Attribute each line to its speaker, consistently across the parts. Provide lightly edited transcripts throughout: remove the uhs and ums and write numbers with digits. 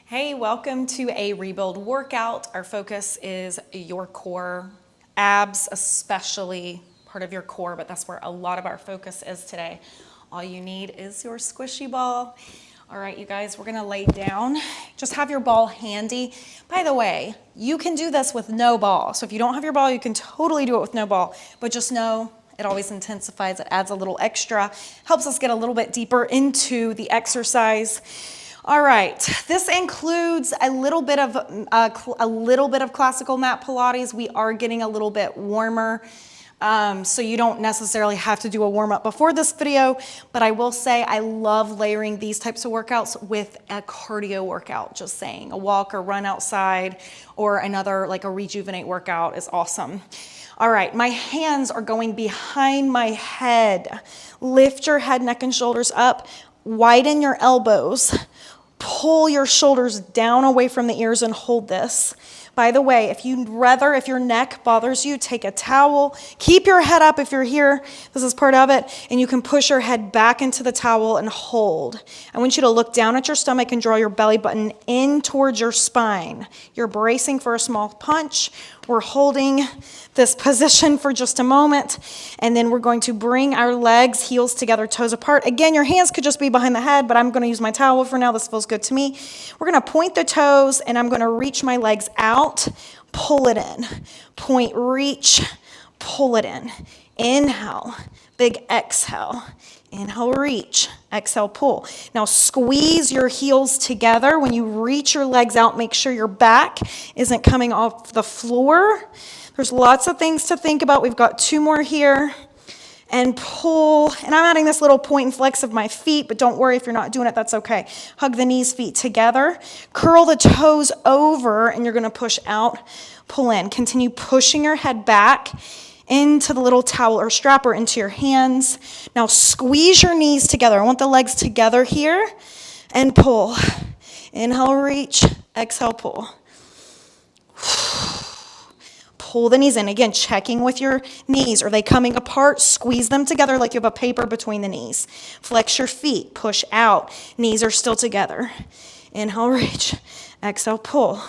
Speaker 1: Hey, welcome to a rebuild workout. Our focus is your core, abs especially part of your core, but that's where a lot of our focus is today. All you need is your squishy ball. All right, you guys, we're gonna lay down. Just have your ball handy. By the way, you can do this with no ball. So if you don't have your ball, you can totally do it with no ball, but just know it always intensifies, it adds a little extra, helps us get a little bit deeper into the exercise. All right, this includes a little bit of classical mat Pilates. We are getting a little bit warmer, so you don't necessarily have to do a warm up before this video, but I will say I love layering these types of workouts with a cardio workout, just saying. A walk or run outside or another, like a rejuvenate workout is awesome. All right, my hands are going behind my head. Lift your head, neck, and shoulders up. Widen your elbows. Pull your shoulders down away from the ears and hold this. By the way, if your neck bothers you, take a towel. Keep your head up if you're here. This is part of it. And you can push your head back into the towel and hold. I want you to look down at your stomach and draw your belly button in towards your spine. You're bracing for a small punch. We're holding this position for just a moment. And then we're going to bring our legs, heels together, toes apart. Again, your hands could just be behind the head, but I'm going to use my towel for now. This feels good to me. We're going to point the toes, and I'm going to reach my legs out, pull it in. Point, reach, pull it in. Inhale, big exhale. Inhale, reach, exhale, pull. Now squeeze your heels together. When you reach your legs out, make sure your back isn't coming off the floor. There's lots of things to think about. We've got two more here. And pull, and I'm adding this little point and flex of my feet, but don't worry if you're not doing it, that's okay. Hug the knees, feet together. Curl the toes over, and you're gonna push out, pull in. Continue pushing your head back into the little towel or strap or into your hands. Now squeeze your knees together. I want the legs together here, and pull. Inhale, reach, exhale, pull. Pull the knees in. Again, checking with your knees. Are they coming apart? Squeeze them together like you have a paper between the knees. Flex your feet. Push out. Knees are still together. Inhale, reach. Exhale, pull.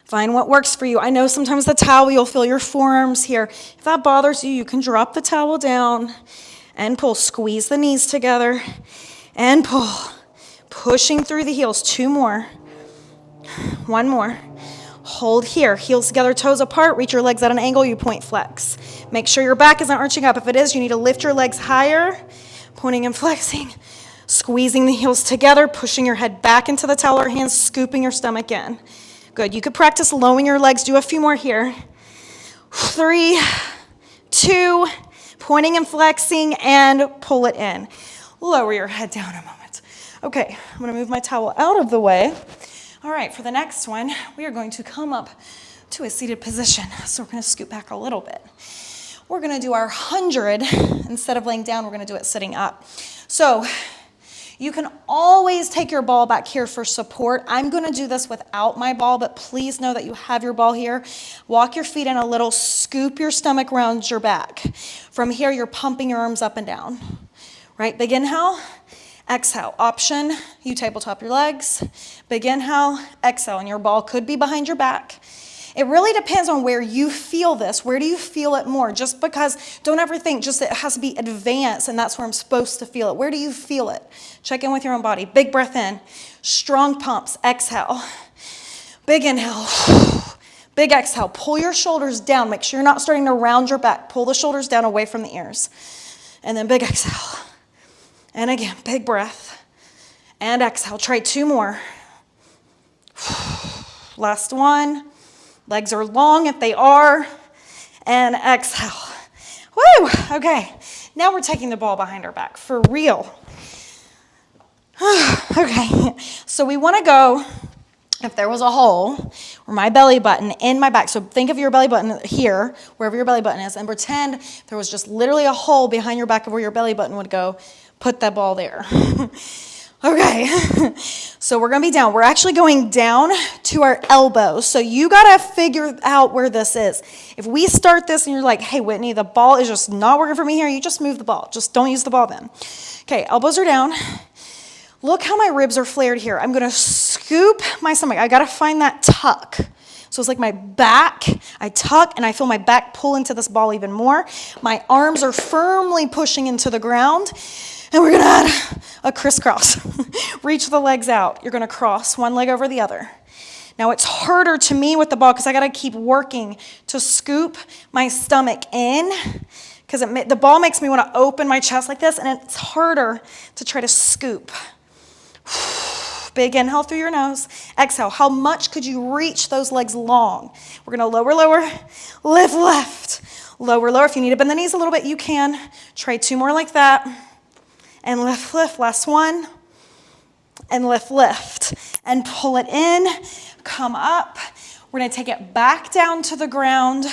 Speaker 1: Find what works for you. I know sometimes the towel, you'll feel your forearms here. If that bothers you, you can drop the towel down and pull. Squeeze the knees together and pull. Pushing through the heels. Two more. One more. Hold here, heels together, toes apart, reach your legs at an angle, you point flex. Make sure your back isn't arching up. If it is, you need to lift your legs higher, pointing and flexing, squeezing the heels together, pushing your head back into the towel or hands, scooping your stomach in. Good, you could practice lowering your legs, do a few more here. 3, 2, pointing and flexing, and pull it in. Lower your head down a moment. Okay, I'm gonna move my towel out of the way. All right, for the next one, we are going to come up to a seated position. So we're gonna scoot back a little bit. We're gonna do our 100. Instead of laying down, we're gonna do it sitting up. So you can always take your ball back here for support. I'm gonna do this without my ball, but please know that you have your ball here. Walk your feet in a little, scoop your stomach around your back. From here, you're pumping your arms up and down. Right, big inhale. Exhale, option, you tabletop your legs. Big inhale, exhale, and your ball could be behind your back. It really depends on where you feel this. Where do you feel it more? Just because, don't ever think just it has to be advanced and that's where I'm supposed to feel it. Where do you feel it? Check in with your own body. Big breath in, strong pumps, exhale. Big inhale, big exhale. Pull your shoulders down. Make sure you're not starting to round your back. Pull the shoulders down away from the ears. And then big exhale. And again, big breath. And exhale. Try 2 more. Last one. Legs are long if they are. And exhale. Woo! Okay. Now we're taking the ball behind our back. For real. Okay. So we want to go, if there was a hole, or my belly button in my back. So think of your belly button here, wherever your belly button is, and pretend there was just literally a hole behind your back of where your belly button would go. Put that ball there. Okay, so we're gonna be down. We're actually going down to our elbows. So you gotta figure out where this is. If we start this and you're like, hey, Whitney, the ball is just not working for me here, you just move the ball. Just don't use the ball then. Okay, elbows are down. Look how my ribs are flared here. I'm gonna scoop my stomach. I gotta find that tuck. So it's like my back, I tuck, and I feel my back pull into this ball even more. My arms are firmly pushing into the ground, and we're gonna add a crisscross. Reach the legs out. You're gonna cross one leg over the other. Now it's harder to me with the ball because I gotta keep working to scoop my stomach in, because the ball makes me wanna open my chest like this, and it's harder to try to scoop. Big inhale through your nose. Exhale. How much could you reach those legs long? We're going to lower, lower, lift, left. Lower, lower. If you need to bend the knees a little bit, you can. Try 2 more like that. And lift, lift. Last one. And lift, lift. And pull it in. Come up. We're going to take it back down to the ground.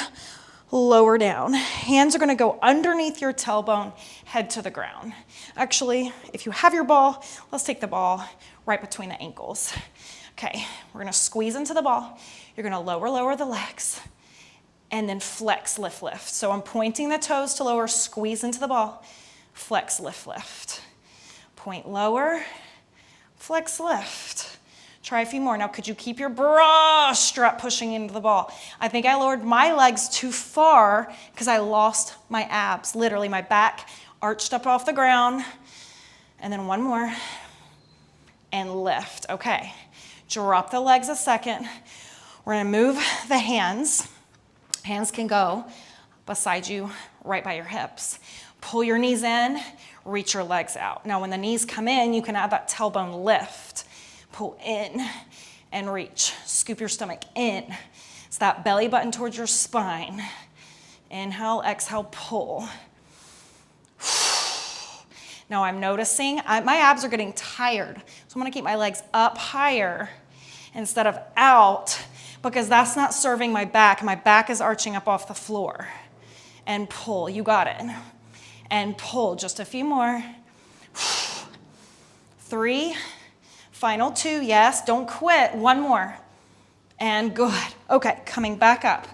Speaker 1: Lower down. Hands are going to go underneath your tailbone. Head to the ground. Actually, if you have your ball, let's take the ball right between the ankles. Okay, we're gonna squeeze into the ball. You're gonna lower, lower the legs, and then flex, lift, lift. So I'm pointing the toes to lower, squeeze into the ball, flex, lift, lift. Point lower, flex, lift. Try a few more. Now, could you keep your bra strap pushing into the ball? I think I lowered my legs too far because I lost my abs. Literally, my back arched up off the ground. And then one more. And lift. Okay. Drop the legs a second. We're going to move the hands. Hands can go beside you, right by your hips. Pull your knees in. Reach your legs out. Now, when the knees come in, you can add that tailbone lift. Pull in and reach. Scoop your stomach in. It's that belly button towards your spine. Inhale, exhale, pull. Now I'm noticing my abs are getting tired. So I'm gonna keep my legs up higher instead of out, because that's not serving my back. My back is arching up off the floor. And pull, you got it. And pull, just a few more. 3, final 2, yes, don't quit, 1 more. And good, okay, coming back up.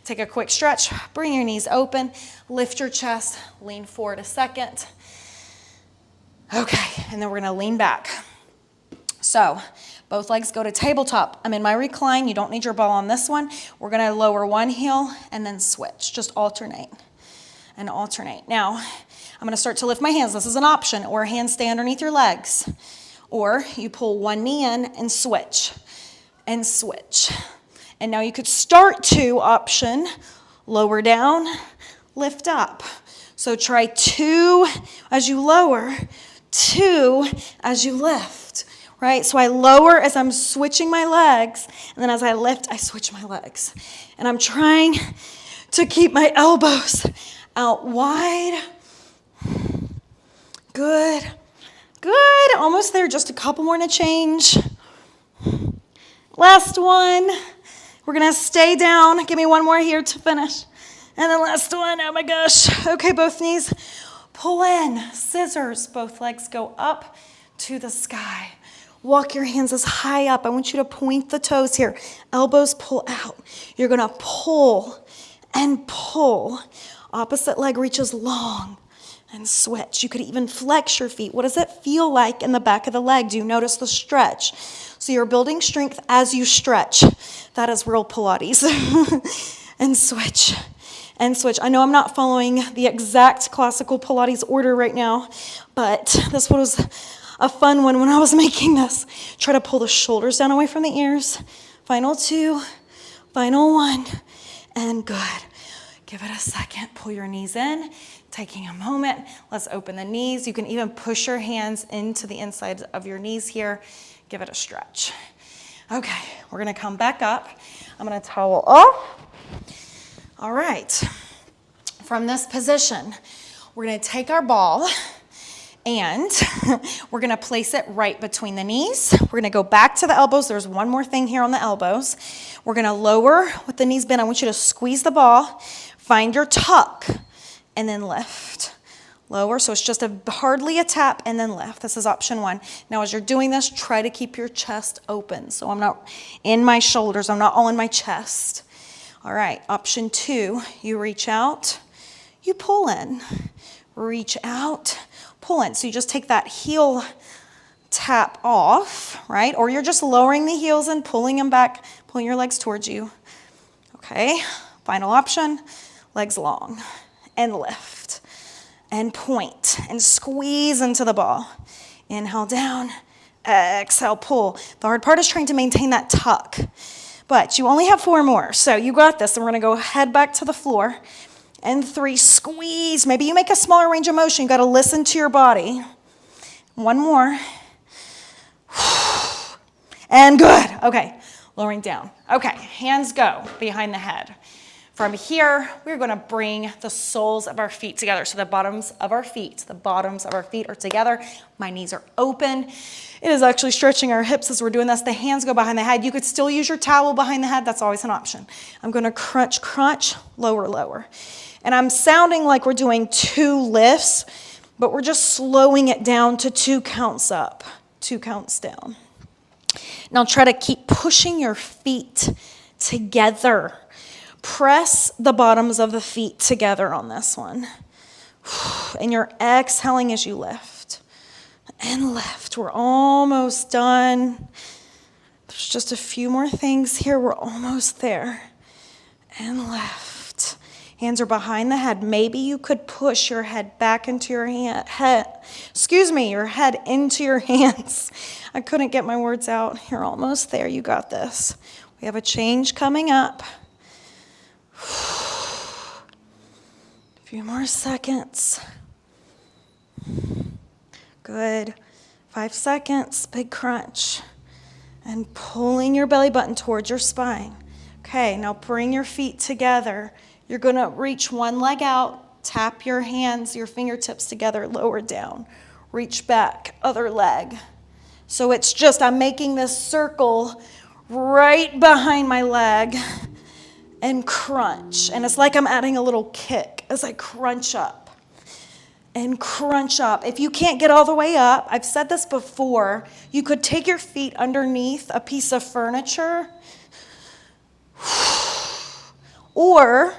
Speaker 1: Take a quick stretch, bring your knees open, lift your chest, lean forward a second. Okay, and then we're gonna lean back. So, both legs go to tabletop. I'm in my recline, you don't need your ball on this one. We're gonna lower one heel and then switch, just alternate and alternate. Now, I'm gonna start to lift my hands. This is an option, or hands stay underneath your legs. Or you pull one knee in and switch, and switch. And now you could start to option, lower down, lift up. So try 2 as you lower, 2 as you lift, right? So I lower as I'm switching my legs, and then as I lift, I switch my legs. And I'm trying to keep my elbows out wide. Good, good, almost there, just a couple more to change. Last one. We're gonna stay down. Give me one more here to finish. And then last one, oh my gosh. Okay, both knees pull in, scissors, both legs go up to the sky. Walk your hands as high up. I want you to point the toes here. Elbows pull out. You're gonna pull and pull. Opposite leg reaches long and switch. You could even flex your feet. What does it feel like in the back of the leg? Do you notice the stretch? So you're building strength as you stretch. That is real Pilates. And switch. And switch. I know I'm not following the exact classical Pilates order right now, but this was a fun one when I was making this. Try to pull the shoulders down away from the ears. Final 2, final 1, and good. Give it a second. Pull your knees in, taking a moment. Let's open the knees. You can even push your hands into the inside of your knees here. Give it a stretch. Okay, we're gonna come back up. I'm gonna towel off. All right, from this position, we're gonna take our ball and we're gonna place it right between the knees. We're gonna go back to the elbows. There's one more thing here on the elbows. We're gonna lower with the knees bent. I want you to squeeze the ball, find your tuck, and then lift. Lower, so it's just hardly a tap and then lift. This is option 1. Now as you're doing this, try to keep your chest open. So I'm not in my shoulders, I'm not all in my chest. All right, option 2, you reach out, you pull in. Reach out, pull in. So you just take that heel tap off, right? Or you're just lowering the heels and pulling them back, pulling your legs towards you. Okay, final option, legs long and lift and point and squeeze into the ball. Inhale down, exhale, pull. The hard part is trying to maintain that tuck, but you only have 4 more, so you got this. And we're gonna go head back to the floor. And 3, squeeze. Maybe you make a smaller range of motion. You gotta listen to your body. 1 more. And good. Okay, lowering down. Okay, hands go behind the head. From here, we're gonna bring the soles of our feet together. So the bottoms of our feet are together. My knees are open. It is actually stretching our hips as we're doing this. The hands go behind the head. You could still use your towel behind the head. That's always an option. I'm gonna crunch, crunch, lower, lower. And I'm sounding like we're doing 2 lifts, but we're just slowing it down to 2 counts up, 2 counts down. Now try to keep pushing your feet together. Press the bottoms of the feet together on this one. And you're exhaling as you lift. And lift. We're almost done. There's just a few more things here. We're almost there. And lift. Hands are behind the head. Maybe you could push your head back into your your head into your hands. I couldn't get my words out. You're almost there. You got this. We have a change coming up. A few more seconds. Good. 5 seconds. Big crunch. And pulling your belly button towards your spine. Okay, now bring your feet together. You're going to reach one leg out. Tap your hands, your fingertips together, lower down. Reach back, other leg. So it's just, I'm making this circle right behind my leg. And crunch. And it's like I'm adding a little kick as I crunch up. And crunch up. If you can't get all the way up, I've said this before, you could take your feet underneath a piece of furniture. Or,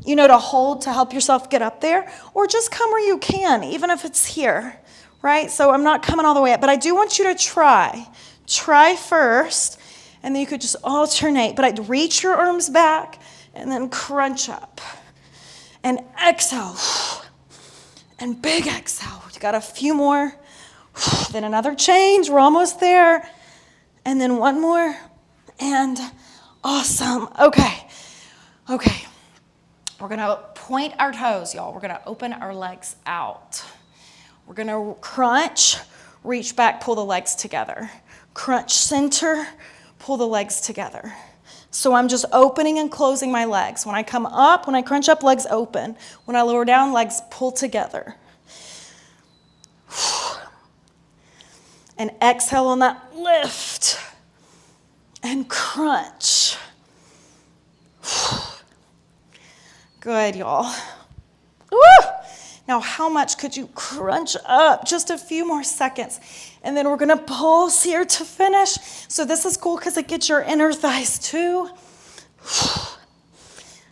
Speaker 1: to hold to help yourself get up there. Or just come where you can, even if it's here. Right? So I'm not coming all the way up. But I do want you to try. Try first. And then you could just alternate. But I'd reach your arms back and then crunch up. And exhale. And big exhale. You got a few more. Then another change. We're almost there. And then one more. And awesome. Okay. We're going to point our toes, y'all. We're going to open our legs out. We're going to crunch, reach back, pull the legs together. Crunch center. Pull the legs together. So I'm just opening and closing my legs. When I come up, when I crunch up, legs open. When I lower down, legs pull together. And exhale on that lift. And crunch. Good, y'all. Woo! Now, how much could you crunch up? Just a few more seconds. And then we're going to pulse here to finish. So this is cool because it gets your inner thighs too.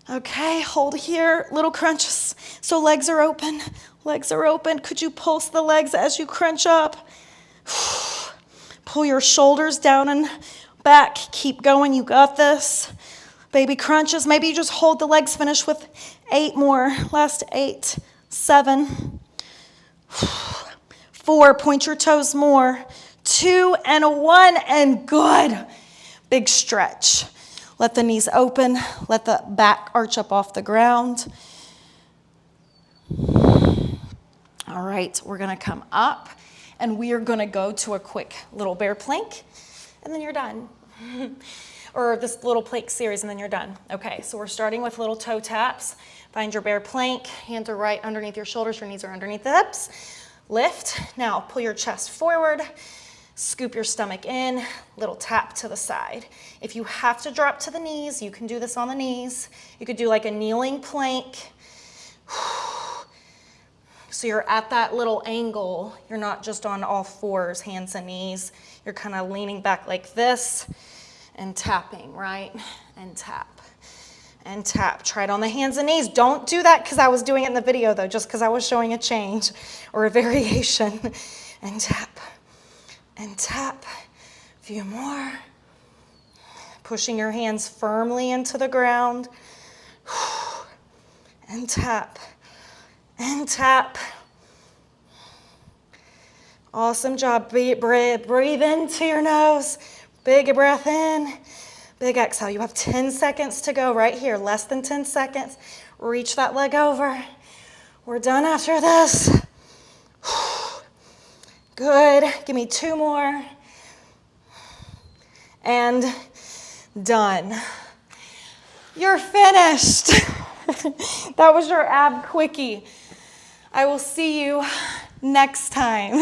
Speaker 1: Okay, hold here. Little crunches. So legs are open. Legs are open. Could you pulse the legs as you crunch up? Pull your shoulders down and back. Keep going. You got this. Baby crunches. Maybe you just hold the legs. Finish with 8 more. Last 8. 7, 4, point your toes more, 2 and 1, and good. Big stretch. Let the knees open, let the back arch up off the ground. All right, we're gonna come up and we are gonna go to a quick little bear plank and then you're done. Or this little plank series and then you're done. Okay, so we're starting with little toe taps. Find your bear plank, hands are right underneath your shoulders, your knees are underneath the hips. Lift, now pull your chest forward, scoop your stomach in, little tap to the side. If you have to drop to the knees, you can do this on the knees. You could do like a kneeling plank. So you're at that little angle. You're not just on all fours, hands and knees. You're kind of leaning back like this and tapping, right? And tap. And tap. Try it on the hands and knees. Don't do that because I was doing it in the video though, just because I was showing a change or a variation. And tap. and tap. A few more. Pushing your hands firmly into the ground. And tap. And tap. Awesome job. Breathe into your nose. Big breath in. Big exhale. You have 10 seconds to go right here. Less than 10 seconds. Reach that leg over. We're done after this. Good. Give me 2 more. And done. You're finished. That was your ab quickie. I will see you next time.